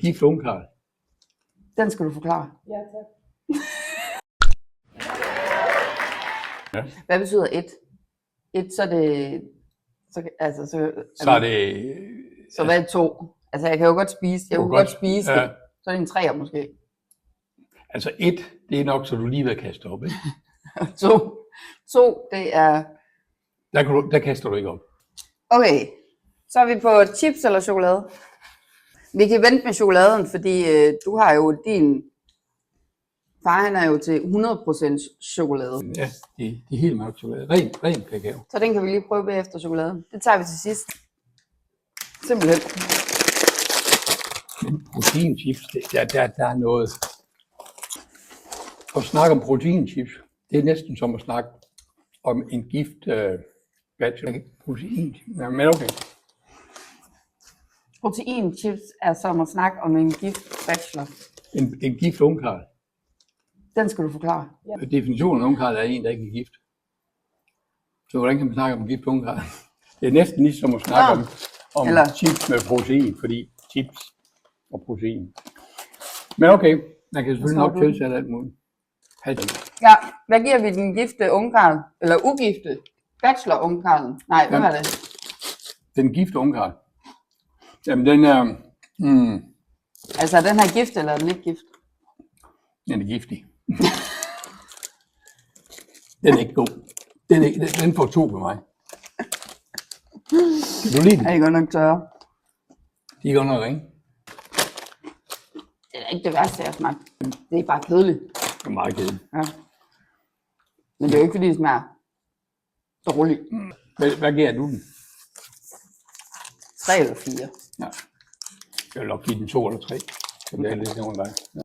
gift ungkarl. Den skal du forklare. Ja, tak. Ja. Hvad betyder et? Et, så er det... Så Så er det... Så hvad er to? Altså, jeg kan jo godt spise. Jeg Du kan kan godt godt- spise ja. det. Så er det en treer måske. Altså et, det er nok, så du lige vil kaste op. Ikke? To, det er... Der kaster du ikke op. Okay, så er vi på chips eller chokolade. Vi kan vente med chokoladen, fordi du har jo din... Far, han er jo til 100% chokolade. Ja, de er helt mørke chokolade. Ren kakao. Så den kan vi lige prøve bagefter chokoladen. Det tager vi til sidst. Simpelthen. Men proteinchips, der er noget. At snakke om proteinchips, det er næsten som at snakke om en gift bachelor. Protein. Ja, men okay. Proteinchips er som at snakke om en gift bachelor. En gift ungkarl. Den skal du forklare. Definitionen af ungkarl er en, der ikke er gift. Så hvordan kan man snakke om en gift ungkarl? Det er næsten ligesom at snakke om chips med protein, fordi chips og protein. Men okay, man kan selvfølgelig nok tilsætte alt muligt. Ja, hvad giver vi den gifte ungkarl? Eller ugifte? Bachelor ungkarlen? Nej, hvad var det? Den gifte ungkarl. Jamen den er... Altså, er den her gift, eller er den ikke gift? Den er giftig. Den er ikke god. Den får 2 med mig. Kan du lide den? Er det godt nok tørre? De er godt nok ringe. Det er ikke det værste, jeg har smagt. Det er bare kedeligt. Det er meget kedeligt. Ja. Men det er jo ikke, fordi det smager dårligt. Hvad giver du den? 3 eller 4. Ja. Jeg vil nok give den 2 eller 3. Så det er lidt nogen vej. Ja.